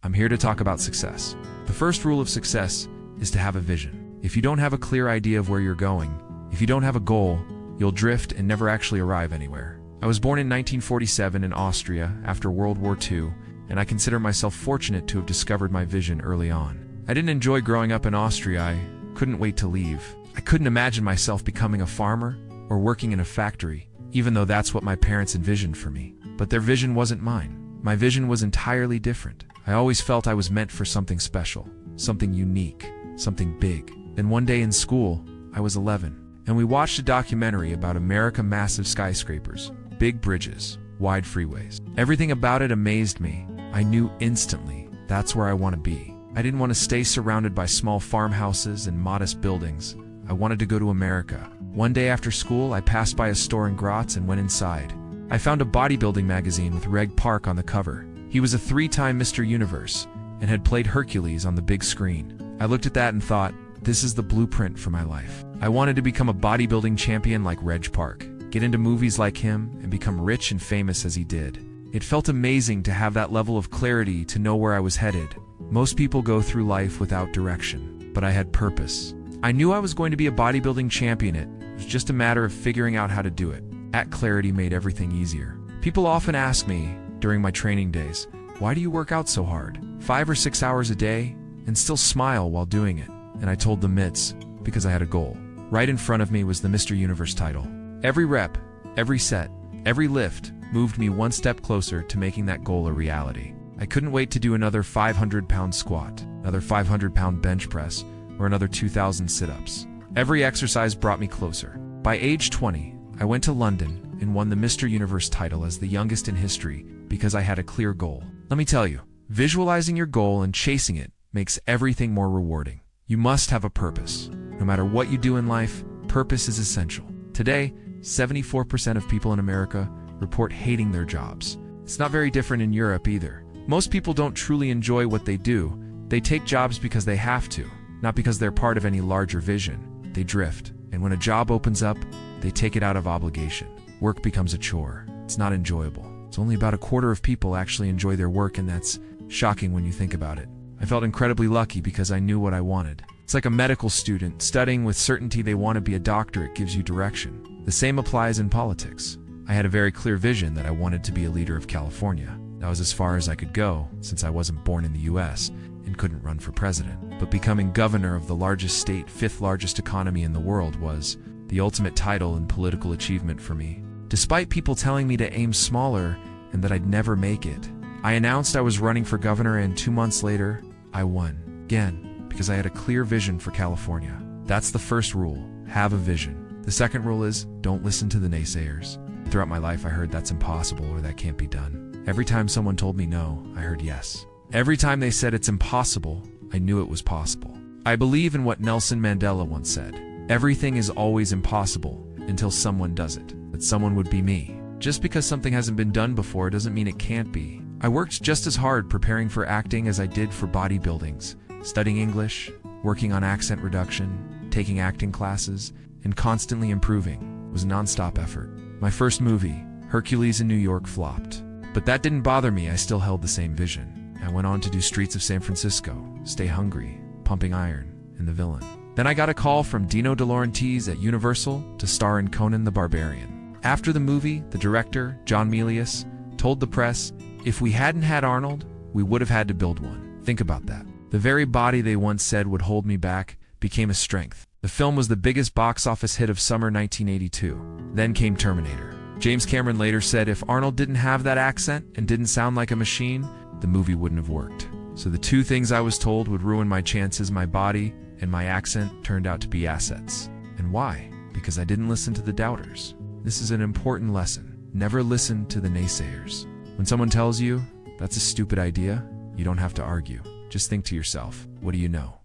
I'm here to talk about success. The first rule of success is to have a vision. If you don't have a clear idea of where you're going, if you don't have a goal, you'll drift and never actually arrive anywhere. I was born in 1947 in Austria after World War II, and I consider myself fortunate to have discovered my vision early on. I didn't enjoy growing up in Austria. I couldn't wait to leave. I couldn't imagine myself becoming a farmer or working in a factory, even though that's what my parents envisioned for me. But their vision wasn't mine. My vision was entirely different. I always felt I was meant for something special, something unique, something big. Then one day in school, I was 11, and we watched a documentary about America's massive skyscrapers, big bridges, wide freeways. Everything about it amazed me. I knew instantly that's where I want to be. I didn't want to stay surrounded by small farmhouses and modest buildings. I wanted to go to America. One day after school, I passed by a store in Graz and went inside. I found a bodybuilding magazine with Reg Park on the cover. He was a 3-time Mr. Universe and had played Hercules on the big screen. I looked at that and thought, this is the blueprint for my life. I wanted to become a bodybuilding champion like Reg Park, get into movies like him, and become rich and famous as he did. It felt amazing to have that level of clarity, to know where I was headed. Most people go through life without direction, but I had purpose. I knew I was going to be a bodybuilding champion. It was just a matter of figuring out how to do it. That clarity made everything easier. People often ask me during my training days, why do you work out so hard, 5 or 6 hours a day, and still smile while doing it? And I told them it's because I had a goal. Right in front of me was the Mr. Universe title. Every rep, every set, every lift moved me one step closer to making that goal a reality. I couldn't wait to do another 500-pound squat, another 500-pound bench press, or another 2,000 sit-ups. Every exercise brought me closer. By age 20, I went to London and won the Mr. Universe title as the youngest in history because I had a clear goal. Let me tell you, visualizing your goal and chasing it makes everything more rewarding. You must have a purpose. No matter what you do in life, purpose is essential. Today, 74% of people in America report hating their jobs. It's not very different in Europe either. Most people don't truly enjoy what they do. They take jobs because they have to, not because they're part of any larger vision. They drift, and when a job opens up, they take it out of obligation. Work becomes a chore. It's not enjoyable. It's only about a quarter of people actually enjoy their work, and that's shocking when you think about it. I felt incredibly lucky because I knew what I wanted. It's like a medical student studying with certainty they want to be a doctor. It gives you direction. The same applies in politics. I had a very clear vision that I wanted to be a leader of California. That was as far as I could go, since I wasn't born in the US and couldn't run for president. But becoming governor of the largest state, 5th largest economy in the world, was the ultimate title and political achievement for me. Despite people telling me to aim smaller and that I'd never make it, I announced I was running for governor, and 2 months later, I won. Again, because I had a clear vision for California. That's the first rule. Have a vision. The second rule is, don't listen to the naysayers. Throughout my life, I heard that's impossible or that can't be done. Every time someone told me no, I heard yes. Every time they said it's impossible, I knew it was possible. I believe in what Nelson Mandela once said. Everything is always impossible until someone does it. That someone would be me. Just because something hasn't been done before doesn't mean it can't be. I worked just as hard preparing for acting as I did for bodybuildings, studying English, working on accent reduction, taking acting classes, and constantly improving. It was a non-stop effort. My first movie, Hercules in New York, flopped. But that didn't bother me. I still held the same vision. I went on to do Streets of San Francisco, Stay Hungry, Pumping Iron, and The Villain. Then I got a call from Dino De Laurentiis at Universal to star in Conan the Barbarian. After the movie, the director, John Milius, told the press, if we hadn't had Arnold, we would have had to build one. Think about that. The very body they once said would hold me back became a strength. The film was the biggest box office hit of summer 1982. Then came Terminator. James Cameron later said if Arnold didn't have that accent and didn't sound like a machine, the movie wouldn't have worked. So the two things I was told would ruin my chances, my body and my accent, turned out to be assets. And why? Because I didn't listen to the doubters. This is an important lesson. Never listen to the naysayers. When someone tells you that's a stupid idea, you don't have to argue. Just think to yourself, what do you know?